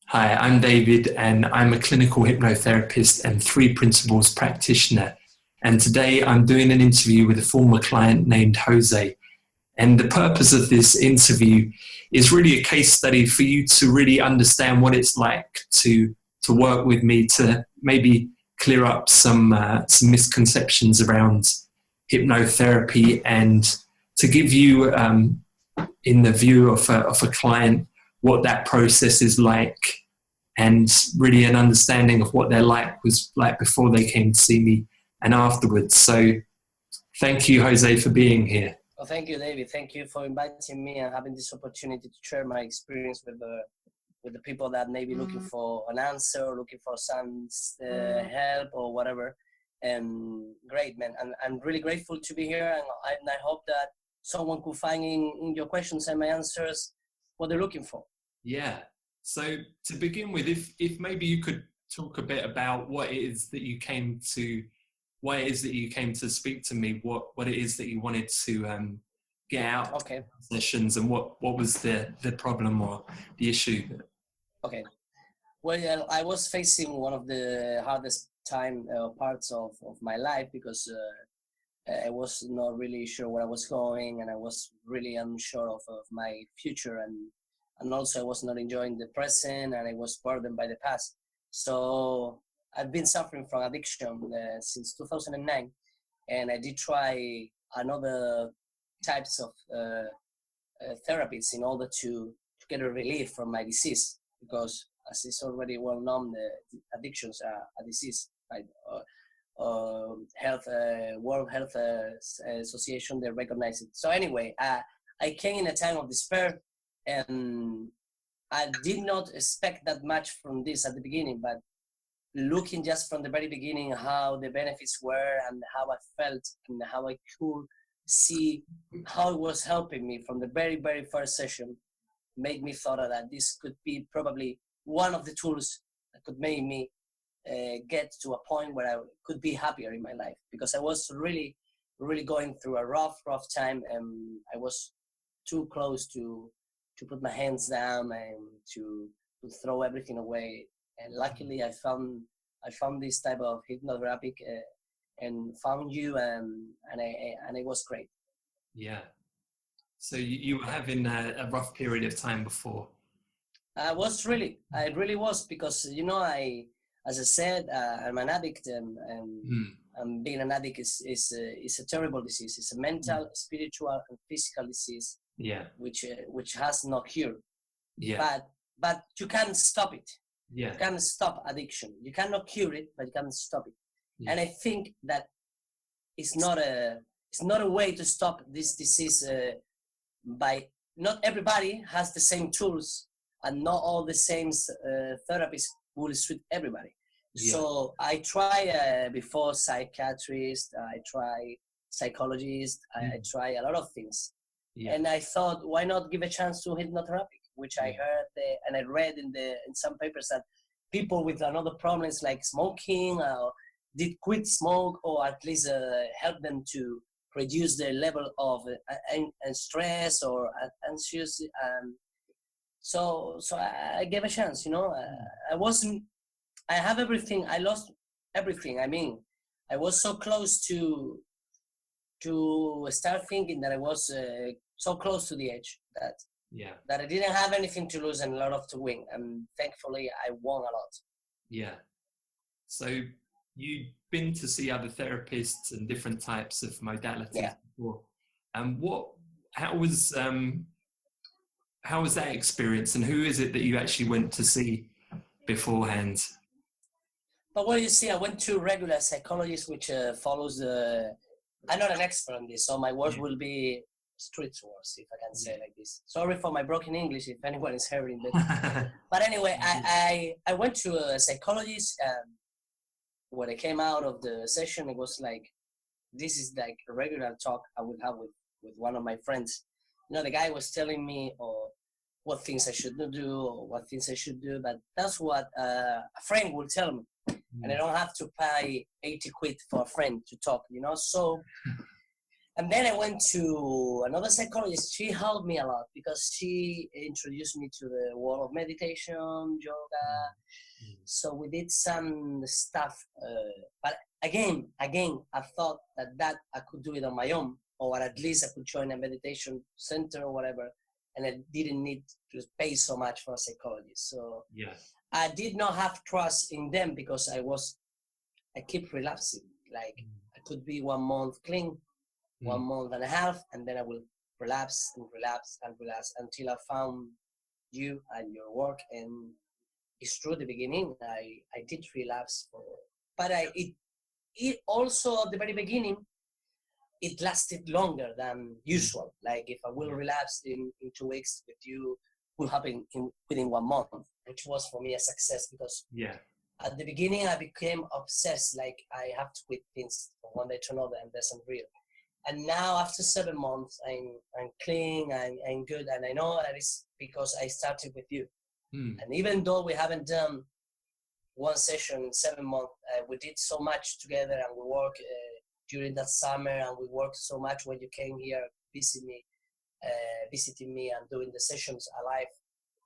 Hi, I'm David, and I'm a clinical hypnotherapist and three principles practitioner. And today I'm doing an interview with a former client named Jose. And the purpose of this interview is really a case study for you to really understand what it's like to work with me, to maybe clear up some misconceptions around hypnotherapy, and to give you, in the view of a client, what that process is like, and really an understanding of what their life was like before they came to see me and afterwards. So thank you, Jose, for being here. Well, thank you, David. Thank you for inviting me and having this opportunity to share my experience with the people that may be looking for an answer, looking for some help or whatever. And great, man. And I'm really grateful to be here, and I hope that someone could find in your questions and my answers what they're looking for. Yeah. So to begin with, if maybe you could talk a bit about what it is that you came to, why it is that you came to speak to me, what it is that you wanted to get out of sessions, and what was the problem or the issue. Okay. Well, I was facing one of the hardest parts of my life because I was not really sure where I was going, and I was really unsure of my future, and also I was not enjoying the present, and I was burdened by the past. So I've been suffering from addiction since 2009, and I did try another types of therapies in order to get a relief from my disease, because as is already well known, the addictions are a disease. Right? World Health Association, they recognize it. So anyway, I came in a time of despair, and I did not expect that much from this at the beginning, but looking just from the very beginning how the benefits were and how I felt and how I could see how it was helping me from the very, very first session, made me thought that this could be probably one of the tools that could make me get to a point where I could be happier in my life, because I was really, really going through a rough time, and I was too close to put my hands down and to throw everything away. And luckily, I found this type of hypnotherapy and found you, and it was great. Yeah. So you were having a rough period of time before. I really was, because as I said, I'm an addict, and being an addict is a terrible disease. It's a mental, spiritual, and physical disease. Yeah. Which has no cure. Yeah. But you can stop it. Yeah. You can stop addiction. You cannot cure it, but you can stop it. Yeah. And I think that it's not a way to stop this disease by not everybody has the same tools, and not all the same therapies will suit everybody. Yeah. So I try before psychiatrist, I try psychologist, I try a lot of things. Yeah. And I thought, why not give a chance to hypnotherapy, which I heard and I read in some papers that people with another problems like smoking did quit smoke, or at least help them to reduce their level of stress or anxious. So I gave a chance. I have everything. I lost everything. I mean, I was so close to start thinking that I was so close to the edge that I didn't have anything to lose and a lot to win, and thankfully I won a lot. Yeah. So you've been to see other therapists and different types of modalities before. How was that experience, and who is it that you actually went to see beforehand? But well, you see, I went to regular psychologist, which follows I'm not an expert on this, so my words will be street words, if I can say like this. Sorry for my broken English if anyone is hearing that. But anyway, I went to a psychologist, and when I came out of the session, it was like, this is like a regular talk I would have with one of my friends. The guy was telling me what things I should not do or what things I should do, but that's what a friend will tell me. And I don't have to pay 80 quid for a friend to talk, So And then I went to another psychologist. She helped me a lot because she introduced me to the world of meditation, yoga. So we did some stuff. But again, I thought that I could do it on my own, or at least I could join a meditation center or whatever. And I didn't need to pay so much for a psychologist. So I did not have trust in them because I keep relapsing. Like I could be 1 month clean, 1 month and a half, and then I will relapse and relapse and relapse until I found you and your work. And it's true, the beginning, I did relapse but it also at the very beginning, it lasted longer than usual. Like if I will relapse in 2 weeks with you, will happen within 1 month, which was for me a success because at the beginning I became obsessed. Like I have to quit things from one day to another, and that's unreal. And now after 7 months, I'm clean, I'm good, and I know that it's because I started with you. And even though we haven't done one session in 7 months, we did so much together, and we worked during that summer, and we worked so much when you came here, visiting me and doing the sessions alive,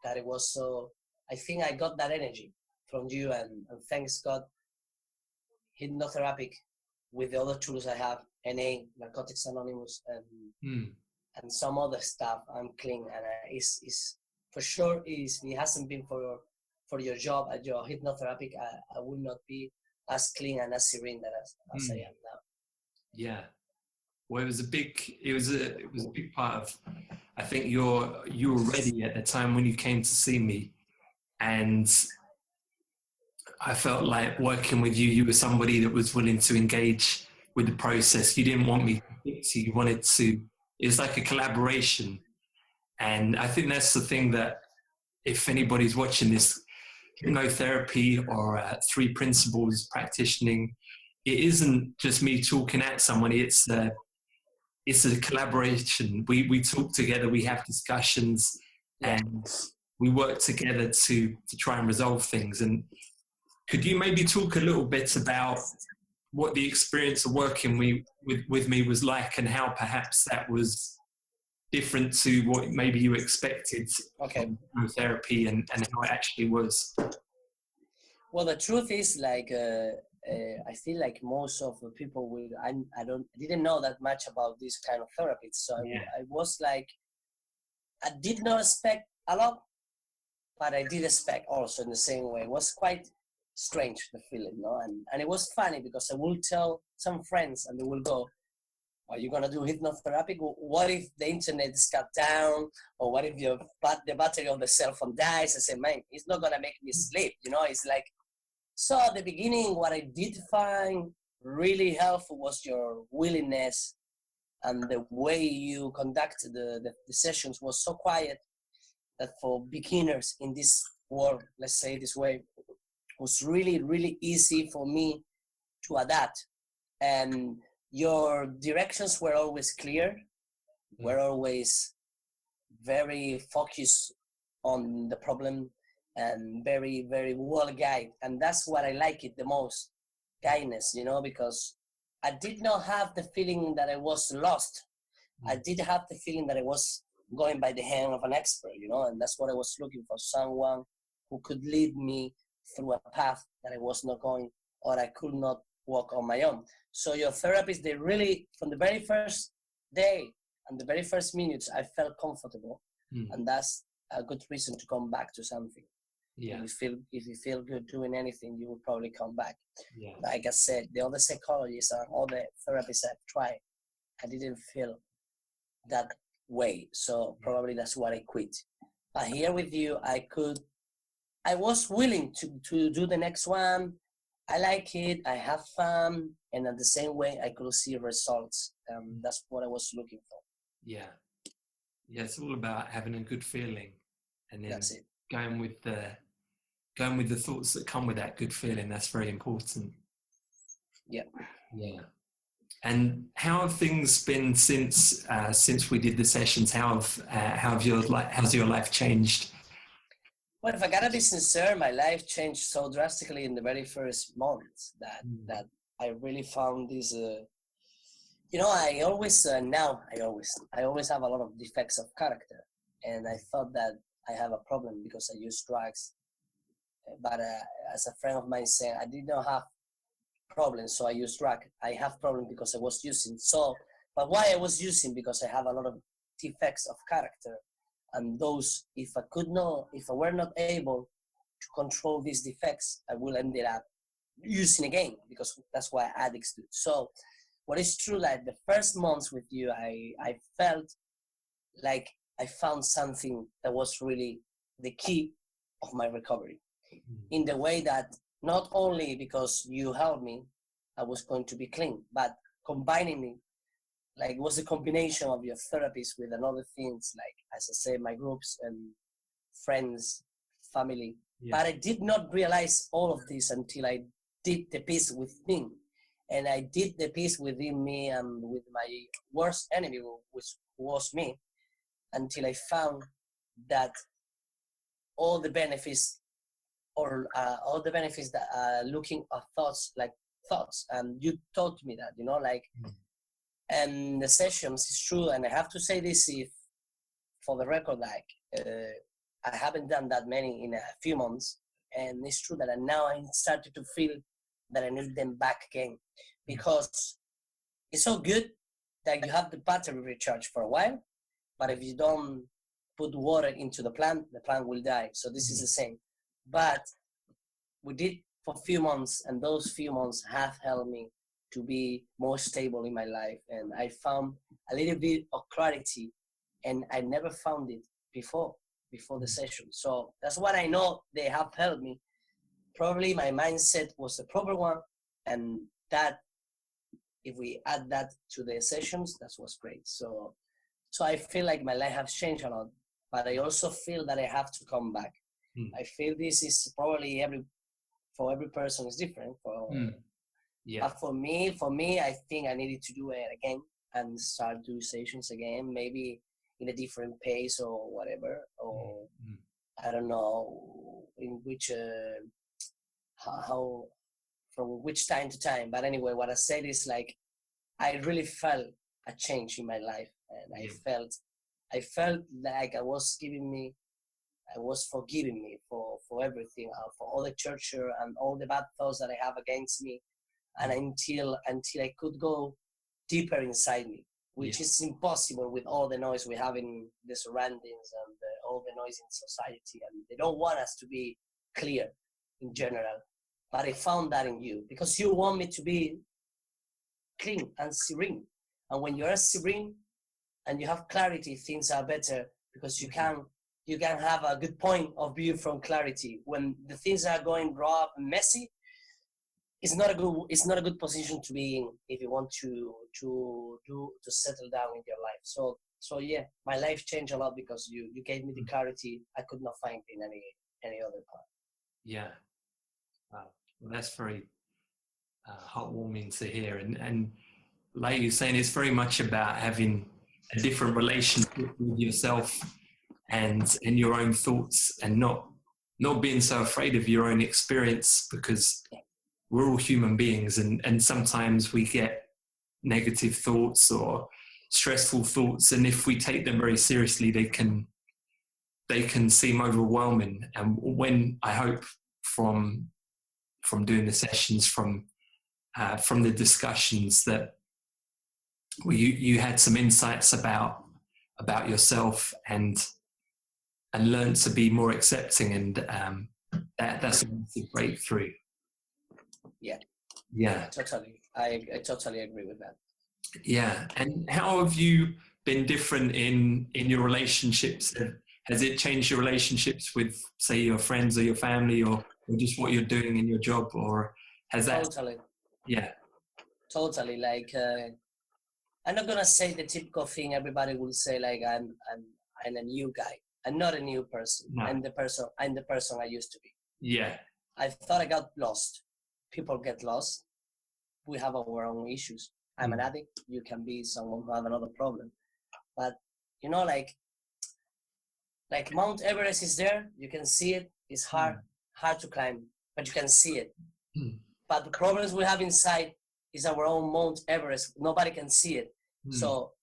that it was so, I think I got that energy from you, and thanks God, hypnotherapy with the other tools I have, NA, Narcotics Anonymous, and some other stuff, I'm clean, and it's for sure, it hasn't been for your job at your hypnotherapy, I would not be as clean and as serene as I am now. Yeah. Well, it was a big part of, I think you were ready at the time when you came to see me, and I felt like working with you were somebody that was willing to engage with the process. You didn't want me to fix you. You wanted to, it's like a collaboration. And I think that's the thing that if anybody's watching this, hypnotherapy or 3 principles practicing, it isn't just me talking at somebody. It's a collaboration. We talk together, we have discussions, and we work together to try and resolve things. And could you maybe talk a little bit about what the experience of working with me was like, and how perhaps that was different to what maybe you expected from therapy, and how it actually was? Well, the truth is, like, I feel like most of the people I didn't know that much about this kind of therapy. So I was like, I did not expect a lot, but I did expect also in the same way. It was quite strange, the feeling, no? And it was funny because I will tell some friends and they will go, are you going to do hypnotherapy? What if the internet is cut down? Or what if the battery of the cell phone dies? I say, man, it's not going to make me sleep. You know, it's like, so at the beginning, what I did find really helpful was your willingness, and the way you conducted the sessions was so quiet that for beginners in this world, let's say this way, was really, really easy for me to adapt. And your directions were always clear, were always very focused on the problem, and very, very well guided. And that's what I like it the most, guidance, you know, because I did not have the feeling that I was lost. I did have the feeling that I was going by the hand of an expert, you know, and that's what I was looking for, someone who could lead me through a path that I was not going, or I could not walk on my own. So your therapists, they really, from the very first day and the very first minutes, I felt comfortable. And that's a good reason to come back to something. Yeah. If you feel good doing anything, you will probably come back. Yeah. Like I said, the other psychologists and all the therapists I've tried, I didn't feel that way. So probably that's why I quit. But here with you, I was willing to do the next one. I like it, I have fun, and at the same way, I could see results. That's what I was looking for. Yeah. Yeah, it's all about having a good feeling, and then that's it. Going with the thoughts that come with that good feeling. That's very important. Yeah. Yeah. And how have things been since we did the sessions? How's your life changed? Well, if I gotta be sincere, my life changed so drastically in the very first months that I really found this You know, I always I always have a lot of defects of character, and I thought that I have a problem because I use drugs. But as a friend of mine said, I did not have problems, so I used drug. I have problem because I was using. So, but why I was using? Because I have a lot of defects of character, and those, if I were not able to control these defects, I will end up using again, because that's why addicts do. So what is true, like the first months with you, I felt like I found something that was really the key of my recovery, in the way that not only because you helped me, I was going to be clean, but combining it, like it was a combination of your therapies with another things, like, as I say, my groups and friends, family. Yeah. But I did not realize all of this until I did the peace with me. And I did the peace within me and with my worst enemy, which was me, until I found that all the benefits, or all the benefits that looking at thoughts, like thoughts, and you taught me that, you know, like, and the sessions is true. And I have to say this, if for the record, like, I haven't done that many in a few months, and it's true that now I started to feel that I need them back again, because it's so good that you have the battery recharge for a while, but if you don't put water into the plant will die. So this is the same. But we did for a few months, and those few months have helped me to be more stable in my life, and I found a little bit of clarity, and I never found it before the session. So that's what I know they have helped me. Probably my mindset was the proper one, and that, if we add that to the sessions, that was great. So I feel like my life has changed a lot, but I also feel that I have to come back. I feel this is probably for every person is different. Yeah. But for me, I think I needed to do it again and start do sessions again, maybe in a different pace or whatever, or I don't know in which how from which time to time. But anyway, what I said is, like, I really felt a change in my life, and I felt like I was forgiving me for everything, for all the torture and all the bad thoughts that I have against me, and until I could go deeper inside me, which is impossible with all the noise we have in the surroundings and all the noise in society, and they don't want us to be clear in general. But I found that in you, because you want me to be clean and serene, and when you are serene and you have clarity, things are better, because you can have a good point of view from clarity. When the things are going raw and messy, it's not a good position to be in if you want to settle down in your life. So yeah, my life changed a lot because you gave me the clarity I could not find in any other part. Yeah. Wow. Well, that's very heartwarming to hear. And like you're saying, it's very much about having a different relationship with yourself and your own thoughts, and not being so afraid of your own experience, because we're all human beings, and sometimes we get negative thoughts or stressful thoughts, and if we take them very seriously, they can seem overwhelming. And when I hope from doing the sessions, from the discussions, that you had some insights about yourself and learn to be more accepting, and that's a massive breakthrough. Yeah, Totally. I totally agree with that. Yeah. And how have you been different in your relationships? Has it changed your relationships with, say, your friends or your family, or just what you're doing in your job, or has that? Totally. Yeah. Totally. Like, I'm not gonna say the typical thing everybody will say, like, I'm a new guy. I'm not a new person. No. I'm the person I used to be. Yeah. I thought I got lost. People get lost. We have our own issues. I'm an addict. You can be someone who have another problem. But, you know, like Mount Everest is there. You can see it. It's hard to climb, but you can see it. But the problems we have inside, is our own Mount Everest. Nobody can see it. So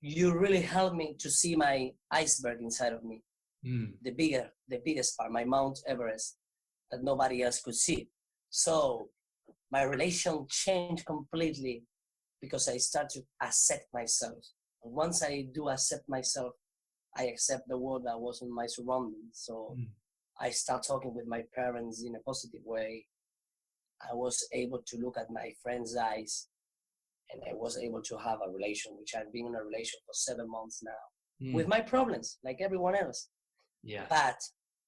you really helped me to see my iceberg inside of me, the biggest part, my Mount Everest that nobody else could see. So my relation changed completely because I started to accept myself. And once I do accept myself, I accept the world that was in my surroundings. So I start talking with my parents in a positive way. I was able to look at my friends' eyes, and I was able to have a relation, which I've been in a relation for 7 months now, with my problems, like everyone else. Yeah. But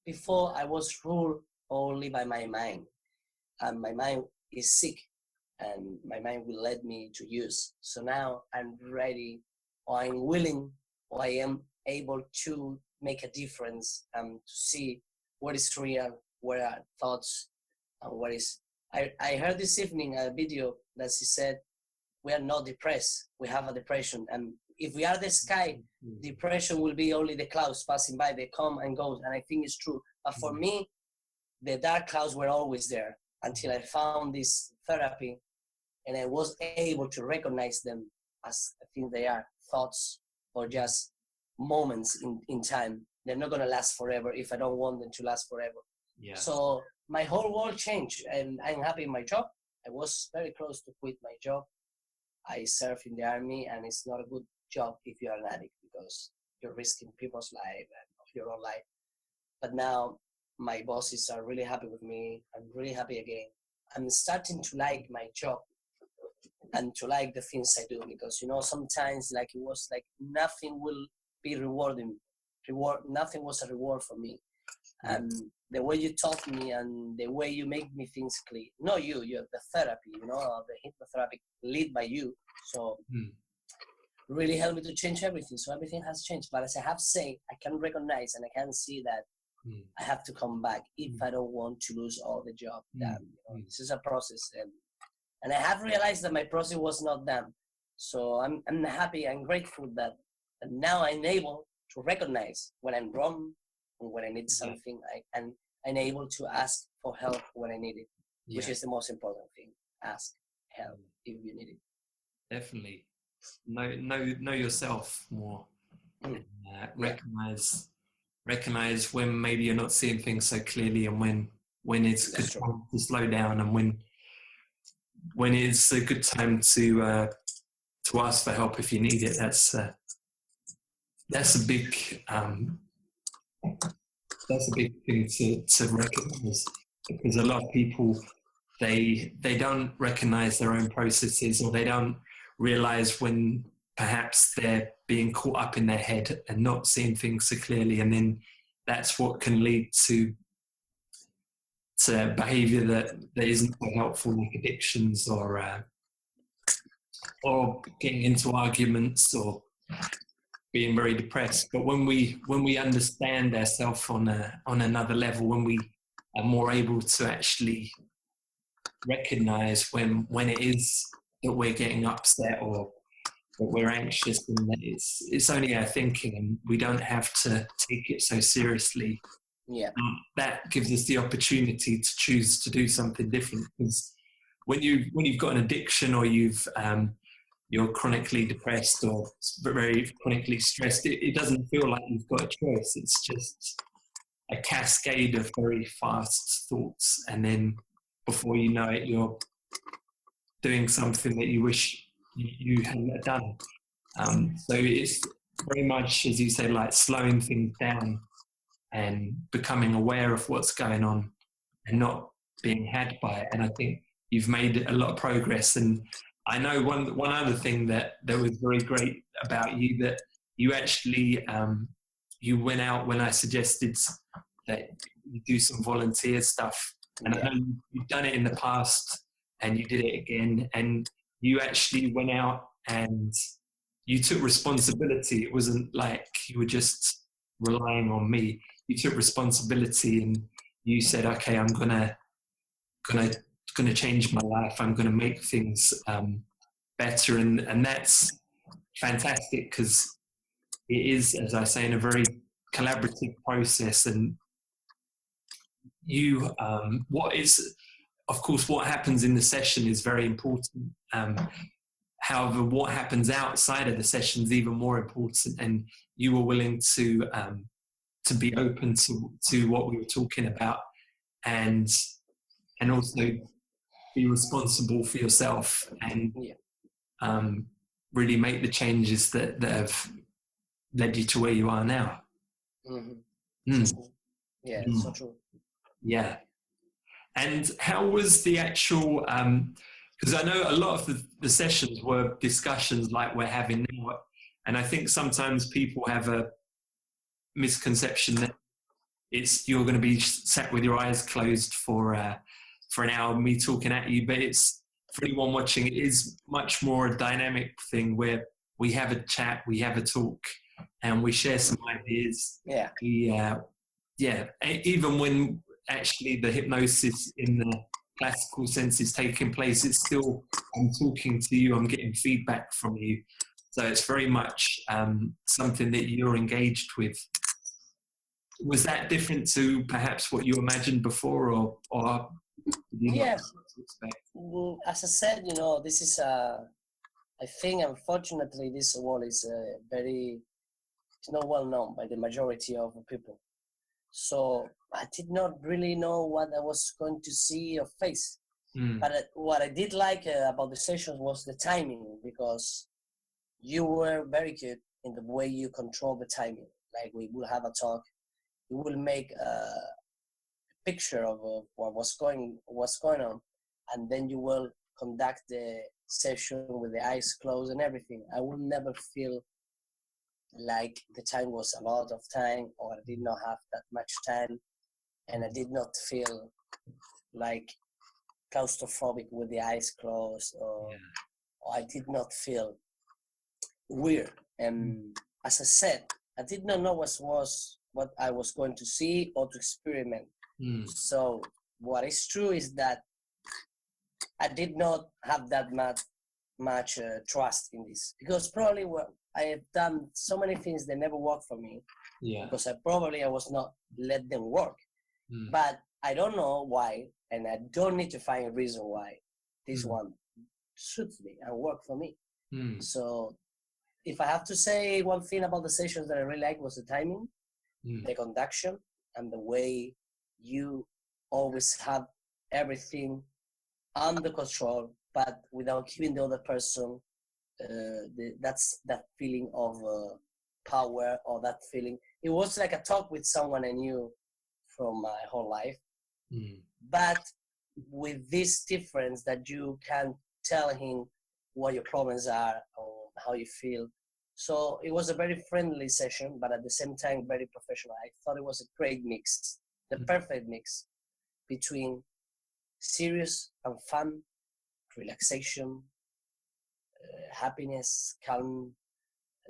before, I was ruled only by my mind, and my mind is sick, and my mind will let me to use. So now I'm ready, or I'm willing, or I am able to make a difference and to see what is real, what are thoughts, and what is. I heard this evening a video that she said, we are not depressed, we have a depression. And if we are the sky, depression will be only the clouds passing by, they come and go. And I think it's true. But for me, the dark clouds were always there until I found this therapy and I was able to recognize them as I think they are thoughts or just moments in time. They're not going to last forever if I don't want them to last forever. Yeah. So my whole world changed, and I'm happy in my job. I was very close to quit my job. I serve in the army, and it's not a good job if you're an addict because you're risking people's life and of your own life. But now my bosses are really happy with me. I'm really happy again. I'm starting to like my job and to like the things I do because, sometimes like it was like nothing will be rewarding. Nothing was a reward for me. And the way you taught me and the way you make me things clear. Not you have the therapy, the hypnotherapy lead by you. So really helped me to change everything. So everything has changed. But as I have said, I can recognize and I can see that I have to come back if I don't want to lose all the job. This is a process. And I have realized that my process was not done. So I'm happy and grateful that now I'm able to recognize when I'm wrong and when I need something, and I'm able to ask for help when I need it, which is the most important thing. Ask help if you need it. Definitely. Know yourself more. Recognize when maybe you're not seeing things so clearly, and when it's a good time to slow down, and when it's a good time to ask for help if you need it. That's a big thing to recognize, because a lot of people they don't recognize their own processes, or they don't realize when perhaps they're being caught up in their head and not seeing things so clearly, and then that's what can lead to behavior that isn't so helpful, like addictions or getting into arguments or being very depressed. But when we understand ourselves on another level, when we are more able to actually recognize when it is that we're getting upset or that we're anxious, and that it's only our thinking, and we don't have to take it so seriously. Yeah, that gives us the opportunity to choose to do something different. Because when you've got an addiction, or you're chronically depressed or very chronically stressed, it doesn't feel like you've got a choice. It's just a cascade of very fast thoughts, and then before you know it, you're doing something that you wish you hadn't done. So it's very much, as you say, like slowing things down and becoming aware of what's going on and not being had by it. And I think you've made a lot of progress. And I know one other thing that was very great about you, that you actually you went out when I suggested that you do some volunteer stuff. And I know you've done it in the past and you did it again, and you actually went out and you took responsibility. It wasn't like you were just relying on me. You took responsibility and you said, okay, I'm gonna change my life. I'm gonna make things better, and that's fantastic, because it is, as I say, in a very collaborative process. And you, of course, what happens in the session is very important. However, what happens outside of the session is even more important, and you were willing to be open to what we were talking about, and also be responsible for yourself, and really make the changes that have led you to where you are now. Mm-hmm. Yeah, it's so true. Yeah. And how was the actual, because I know a lot of the sessions were discussions like we're having now, and I think sometimes people have a misconception that you're going to be sat with your eyes closed for an hour, me talking at you, but it's, for anyone watching, it is much more a dynamic thing where we have a chat, we have a talk, and we share some ideas. Yeah. Even when actually the hypnosis in the classical sense is taking place, it's still, I'm talking to you, I'm getting feedback from you. So it's very much something that you're engaged with. Was that different to perhaps what you imagined before, or did you not know what to expect? As I said, this is I think, unfortunately, this world is it's not well known by the majority of people. So I did not really know what I was going to see or face. But what I did like about the sessions was the timing, because you were very good in the way you control the timing. Like, we will have a talk, we will make a picture of what's going on, and then you will conduct the session with the eyes closed and everything. I will never feel like the time was a lot of time, or I did not have that much time, and I did not feel like claustrophobic with the eyes closed, or I did not feel weird. And as I said, I did not know what I was going to see or to experiment. So what is true is that I did not have that much trust in this, because probably I have done so many things that never worked for me, because I was not let them work. But I don't know why, and I don't need to find a reason why this one suits me and work for me. So if I have to say one thing about the sessions that I really liked, was the timing, the conduction, and the way you always have everything under control, but without giving the other person that feeling of power, or that feeling. It was like a talk with someone I knew from my whole life, but with this difference that you can tell him what your problems are or how you feel. So it was a very friendly session, but at the same time very professional. I thought it was a great mix, the perfect mix between serious and fun, relaxation, happiness, calm.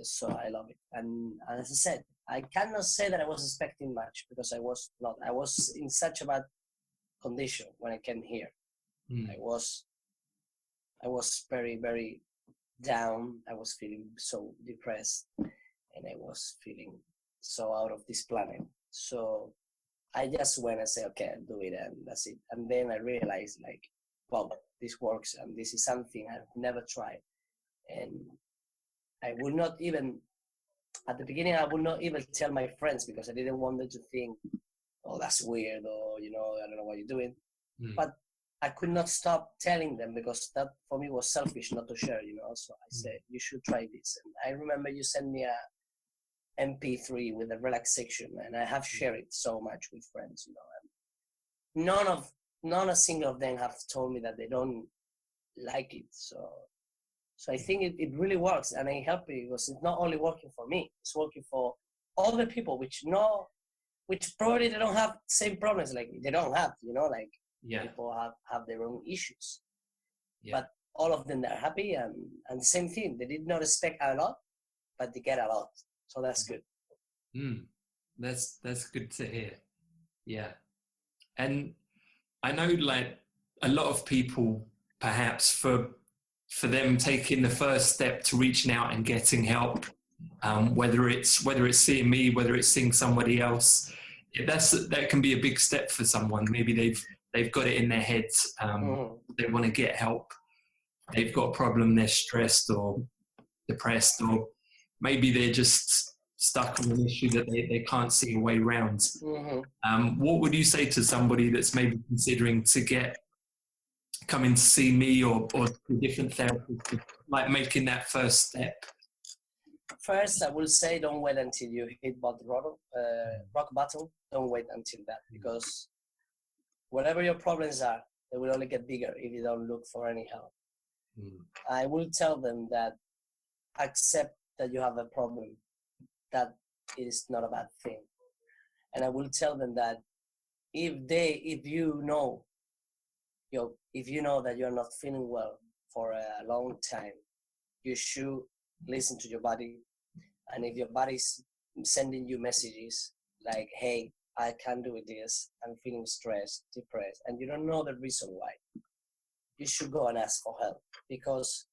So I love it. And as I said, I cannot say that I was expecting much, because I was not. I was in such a bad condition when I came here. I was very, very down. I was feeling so depressed, and I was feeling so out of this planet. So I just went and said, okay, I'll do it, and that's it. And then I realized, like, wow, this works, and this is something I've never tried. And I would not even, at the beginning, I would not even tell my friends, because I didn't want them to think, oh, that's weird, or, I don't know what you're doing. But I could not stop telling them, because that for me was selfish not to share, So I said, you should try this. And I remember you sent me a MP3 with a relaxation, and I have shared it so much with friends, and not a single of them have told me that they don't like it. So I think it really works, and I help it, because it's not only working for me, it's working for other people, which probably they don't have the same problems like they don't have, people have their own issues, but all of them are happy, and the same thing, they did not expect a lot, but they get a lot. So that's good. That's good to hear. Yeah. And I know, like, a lot of people, perhaps for them taking the first step to reaching out and getting help, whether it's seeing me, whether it's seeing somebody else, that can be a big step for someone. Maybe they've they've got it in their heads. They want to get help. They've got a problem. They're stressed or depressed, or maybe they're just stuck on an issue that they can't see a way around. What would you say to somebody that's maybe considering to coming to see me or a different therapist, like making that first step? First, I will say don't wait until you hit rock bottom. Don't wait until that, because whatever your problems are, they will only get bigger if you don't look for any help. I will tell them that accept that you have a problem. That is not a bad thing. And I will tell them that if you know that you're not feeling well for a long time, you should listen to your body. And if your body's sending you messages like, hey, I can't do this, I'm feeling stressed, depressed, and you don't know the reason why, you should go and ask for help. Because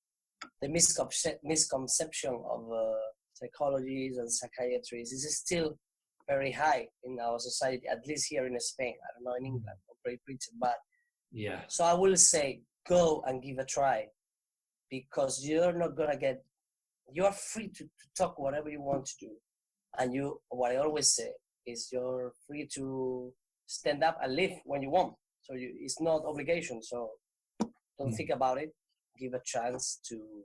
the misconception of psychologists and psychiatrists is still very high in our society, at least here in Spain. I don't know in England or Great Britain, but yeah. So I will say go and give a try, because you're not gonna get. You are free to talk whatever you want to do, and what I always say is you're free to stand up and leave when you want. So it's not obligation. So don't think about it. Give a chance to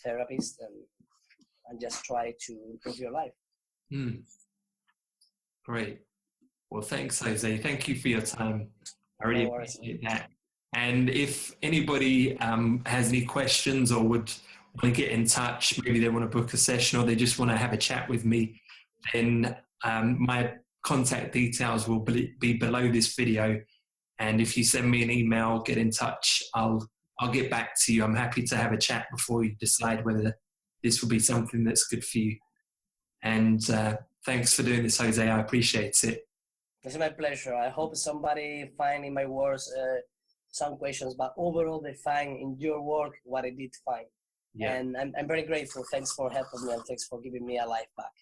therapists and just try to improve your life. Great. Well, thanks, Jose. Thank you for your time. I really appreciate that. And if anybody has any questions or would want to get in touch, maybe they want to book a session or they just want to have a chat with me, then my contact details will be below this video. And if you send me an email, get in touch, I'll get back to you. I'm happy to have a chat before you decide whether this will be something that's good for you. And thanks for doing this, Jose. I appreciate it. It's my pleasure. I hope somebody find in my words some questions, but overall they find in your work what I did find. Yeah. And I'm very grateful. Thanks for helping me, and thanks for giving me a life back.